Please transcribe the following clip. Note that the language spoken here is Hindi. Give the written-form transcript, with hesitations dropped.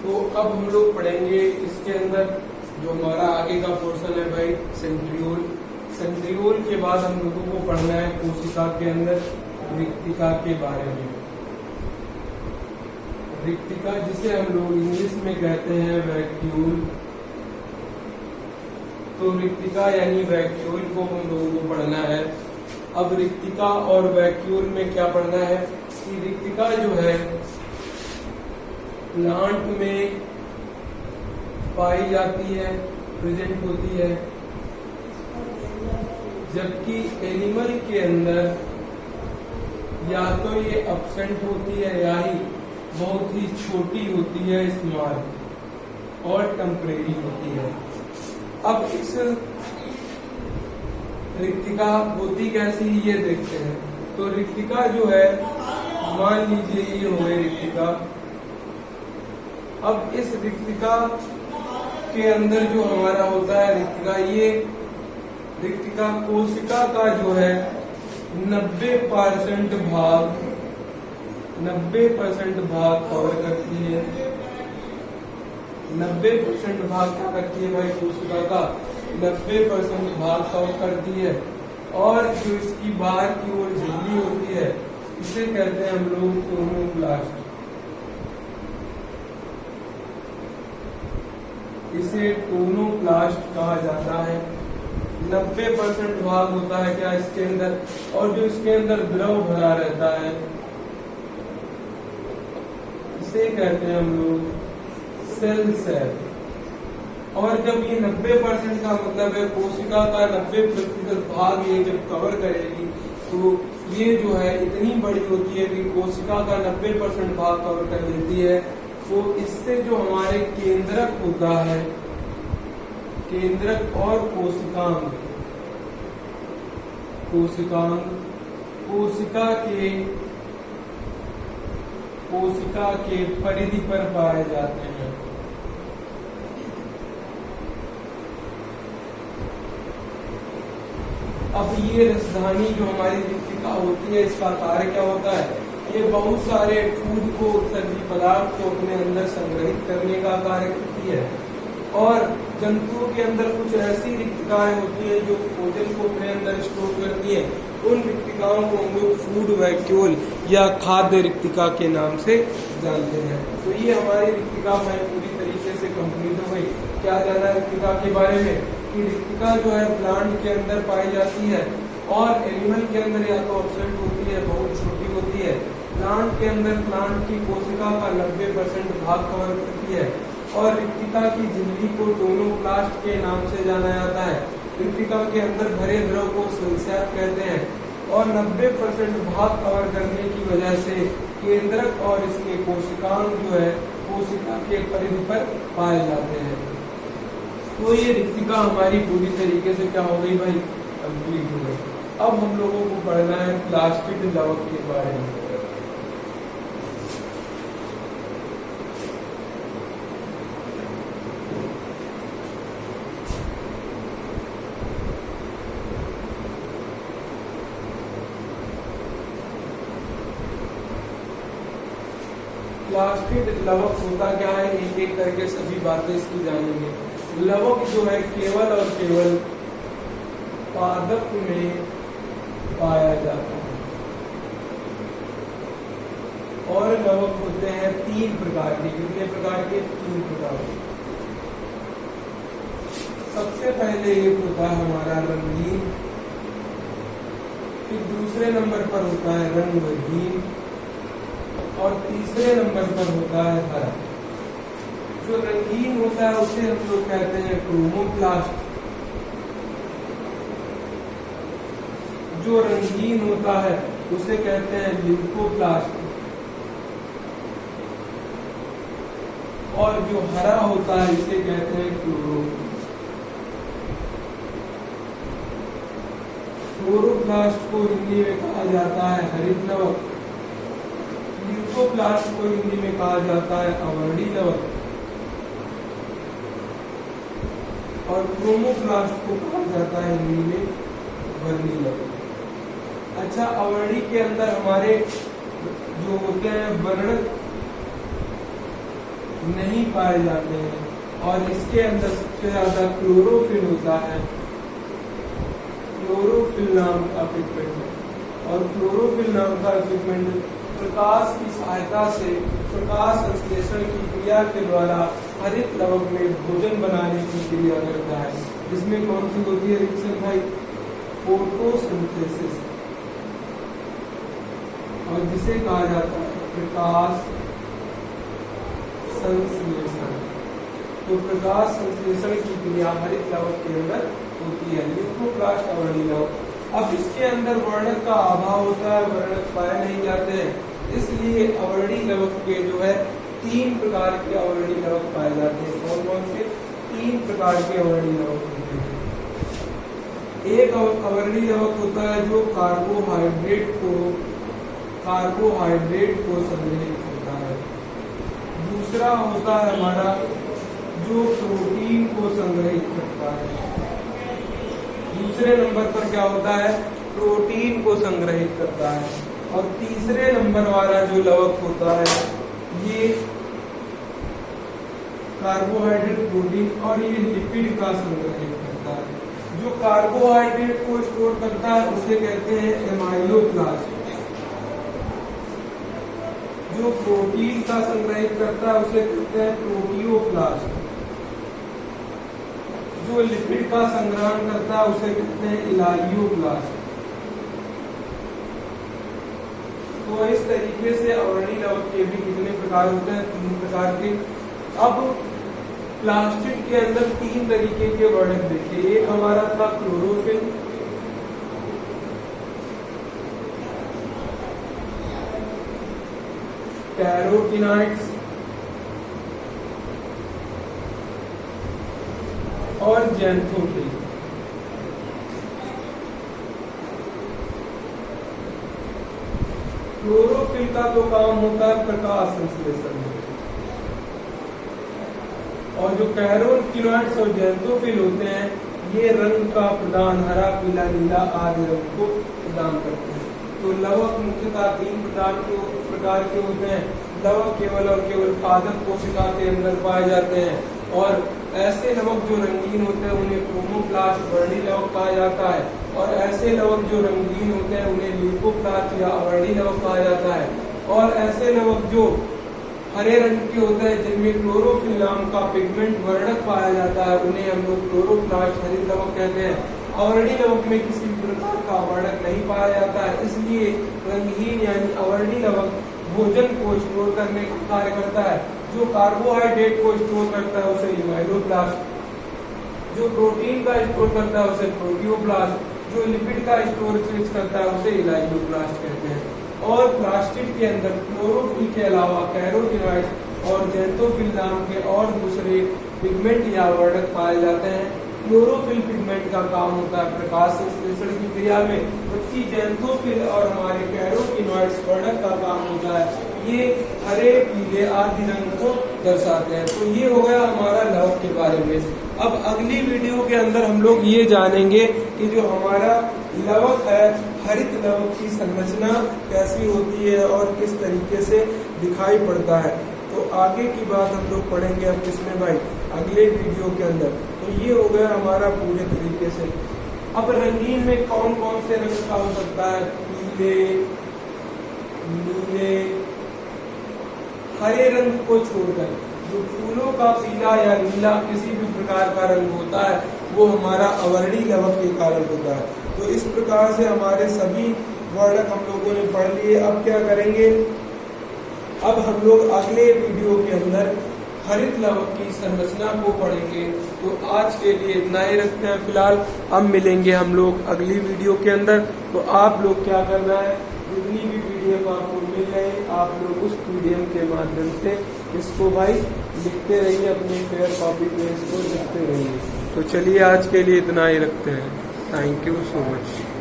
तो अब हम लोग पढ़ेंगे इसके अंदर जो हमारा आगे का पोर्शन है भाई सेंट्रियोल। सेंट्रियोल के बाद हम लोगों को पढ़ना है कोशिका के अंदर रिक्तिका के बारे में। रिक्तिका जिसे हम लोग इंग्लिश में कहते हैं वैक्यूल। तो रिक्तिका यानी वैक्यूल को हम लोगों को पढ़ना है। अब रिक्तिका और वैक्यूल में क्या पढ़ना है कि रिक्तिका जो है प्लांट में पाई जाती है, प्रेजेंट होती है, जबकि एनिमल के अंदर या तो ये एब्सेंट होती है या ही बहुत ही छोटी होती है, स्मॉल और टेम्परेरी होती है। अब इस रिक्तिका होती कैसी ये देखते हैं। तो रिक्तिका जो है मान लीजिए ये हो गई रिक्तिका। अब इस रिक्तिका के अंदर जो हमारा होता है रिक्तिका, ये रिक्तिका कोशिका का जो है 90% भाग कवर करती है। 90% भाग क्या करती है भाई कोशिका का 90% भाग कवर करती है। और जो इसकी बाहर की ओर झिल्ली होती है इसे कहते हैं हम लोग टोनोप्लास्ट। इसे टोनोप्लास्ट कहा जाता है। 90% भाग होता है क्या इसके अंदर, और जो इसके अंदर द्रव भरा रहता है इसे कहते हैं हम लोग सेल सेल। और जब ये 90% का मतलब है कोशिका का 90% भाग ये जब कवर करेगी तो ये जो है इतनी बड़ी होती है कि कोशिका का 90% भाग कवर कर लेती है। तो इससे जो हमारे केंद्रक होता है, केंद्रक और कोशिकांग, कोशिका के परिधि पर पाए जाते हैं। अब ये रसधानी जो हमारी रिक्तिका होती है इसका कार्य क्या होता है, ये बहुत सारे फूड को, सब्जी पदार्थ को अपने अंदर संग्रहित करने का कार्य करती है। और जंतुओं के अंदर कुछ ऐसी रिक्तिकाएं होती है जो भोजन को अपने अंदर स्टोर करती है। उन रिक्तिकाओं को हम लोग फूड वैक्यूल या खाद्य रिक्तिका के नाम से जानते हैं। तो ये हमारी रिक्तिका में पूरी तरीके से कंप्लीट हो गई। क्या जाना है रिक्तिका के बारे में कि रिक्तिका जो है प्लांट के अंदर पाई जाती है और एनिमल के अंदर या तो एब्सेंट होती है, बहुत छोटी होती है। प्लांट के अंदर प्लांट की कोशिका का 90% भाग कवर करती है। और रिक्तिका की झिल्ली को टोनोप्लास्ट के नाम से जाना जाता है। रिक्तिका के अंदर भरे द्रव को सेल्सैप कहते हैं। और 90% भाग कवर करने की वजह से केंद्रक और इसके कोशिकांग जो है कोशिका के परिधि पर पाए जाते हैं। तो ये रिक्तिका हमारी पूरी तरीके से क्या हो गई भाई, कंप्लीट हो गई। अब हम लोगों को पढ़ना है प्लास्टिड लवक के बारे में। प्लास्टिड लवक होता क्या है, एक एक करके सभी बातें इसकी जानेंगे। लवक जो है केवल और केवल पादप में पाया जाता है। और लवक होते हैं 3 प्रकार के। कितने प्रकार के? 3 प्रकार के। सबसे पहले एक होता है हमारा रंगीन, फिर दूसरे नंबर पर होता है रंगहीन, और तीसरे नंबर पर होता है हरा। जो रंगीन होता है उसे हम लोग कहते हैं क्रोमोप्लास्ट। जो रंगीन होता है उसे कहते हैं ल्यूकोप्लास्ट। और जो हरा होता है इसे कहते हैं क्लोरोप्लास्ट को हिंदी में कहा जाता है हरित लवक। ल्यूकोप्लास्ट को हिंदी में कहा जाता है अवर्णी लवक। और क्रोमोप्लास्ट को कहा जाता है हिंदी में वर्णी लवक। अच्छा, अवर्णी के अंदर हमारे जो होते हैं वर्णक नहीं पाए जाते हैं। और इसके अंदर सबसे ज्यादा क्लोरोफिल होता है, क्लोरोफिल नाम का पिगमेंट। और क्लोरोफिल नाम का पिगमेंट प्रकाश की सहायता से प्रकाश संश्लेषण की क्रिया के द्वारा हरित लवक में भोजन बनाने की क्रिया करता है। इसमें कौन सी होती है रिएक्शन भाई? फोटोसिंथेसिस, और जिसे कहा जाता है प्रकाश संश्लेषण। तो प्रकाश संश्लेषण की क्रिया हरित लवक के अंदर होती है, ल्यूकोप्लास्ट अवर्णी लवक। अब इसके अंदर वर्णक का अभाव होता है, वर्णक पाए नहीं जाते हैं, इसलिए अवर्णी लवक के जो है 3 प्रकार के अवर्णी लवक पाए जाते हैं। कौन कौन से? 3 प्रकार के अवर्णी लवक होते हैं। एक अवर्णी लवक होता है जो कार्बोहाइड्रेट को संग्रहित करता है। दूसरा होता है हमारा जो प्रोटीन को संग्रहित करता है। दूसरे नंबर पर क्या होता है? प्रोटीन को संग्रहित करता है। और तीसरे नंबर वाला जो लवक होता है ये कार्बोहाइड्रेट, प्रोटीन और ये लिपिड का संग्रहित करता है। जो कार्बोहाइड्रेट को स्टोर करता है उसे कहते हैं एमाइलोप्लास्ट। जो प्रोटीन का संग्रहित करता है उसे कहते हैं प्रोटियोप्लास्ट। जो लिपिड का संग्रहण करता है उसे कहते हैं इलाइयोप्लास्ट। तो इस तरीके से अवर्णी लवक के भी कितने प्रकार होते हैं? 3 प्रकार के। अब प्लास्टिड के अंदर 3 तरीके के वर्णक देखिए। एक हमारा था क्लोरोफिल, कैरोटीनॉइड्स और ज़ैंथोफिल। क्लोरोफिल का तो काम होता है प्रकाश संश्लेषण में, और जो कैरोटीनॉइड्स और ज़ैंथोफिल होते हैं ये रंग का प्रदान, हरा, पीला, नीला आदि रंग को प्रदान करते हैं। तो लवक मुख्यतः 3 प्रकार के होते हैं। लवक केवल और केवल पादप कोशिका के अंदर पाए जाते हैं, और ऐसे लवक जो रंगीन होते हैं उन्हें क्रोमोप्लास्ट वर्णी लवक कहा जाता है, और ऐसे लवक जो रंगीन होते हैं उन्हें ल्यूकोप्लास्ट या अवर्णी लवक कहा जाता है। और ऐसे लवक जो हरे रंग के होते हैं जिनमें क्लोरोफिल नाम का पिगमेंट वर्णक पाया जाता है उन्हें हम लोग क्लोरोप्लास्ट हरित लवक कहते हैं। अवर्णी लवक में किसी प्रकार का वर्णक नहीं पाया जाता है, इसलिए रंगहीन यानी अवर्णी लवक भोजन को स्टोर करने का कार्य करता है। जो कार्बोहाइड्रेट को स्टोर करता है उसे एमाइलोप्लास्ट, जो प्रोटीन का स्टोर करता है उसे प्रोटियोप्लास्ट, जो लिपिड का स्टोरेज करता है उसे इलाइलोप्लास्ट कहते हैं। और प्लास्टिड के अंदर क्लोरोफिल के अलावा कैरोटीनॉइड्स और ज़ैंथोफिल नाम के और दूसरे पिगमेंट या वर्णक पाए जाते हैं। क्लोरोफिल पिगमेंट का काम होता है प्रकाश संश्लेषण की क्रिया में, जबकि ज़ैंथोफिल और हमारे कैरोटीनॉइड्स वर्णक का काम होता है ये हरे, पीले आदि रंग को दर्शाते हैं। तो ये हो गया हमारा लवक के बारे में। अब अगली वीडियो के अंदर हम लोग ये जानेंगे कि जो हमारा लवक है, हरित लवक की संरचना कैसी होती है और किस तरीके से दिखाई पड़ता है। तो आगे की बात हम लोग पढ़ेंगे अब किसमें भाई? अगले वीडियो के अंदर। तो ये हो गया हमारा पूरे तरीके से। अब रंगीन में कौन कौन से रंग का हो सकता है? पीले, नीले, हरे रंग को छोड़कर जो फूलों का पीला या नीला किसी भी प्रकार का रंग होता है वो हमारा अवर्णी लवक के कारण होता है। तो इस प्रकार से हमारे सभी वर्णक हम लोगों ने पढ़ लिए। अब क्या करेंगे? अब हम लोग अगले वीडियो के अंदर हरित लवक की संरचना को पढ़ेंगे। तो आज के लिए इतना ही रखते हैं फिलहाल। अब मिलेंगे हम लोग अगली वीडियो के अंदर। तो आप लोग क्या करना है, जितनी भी पीडीएफ आपको मिल रही आप लोग उस पीडीएफ के माध्यम से इसको भाई लिखते रहिए, अपने फेयर कॉपी पे इसको लिखते रहिए। तो चलिए आज के लिए इतना ही रखते हैं। Thank you so much.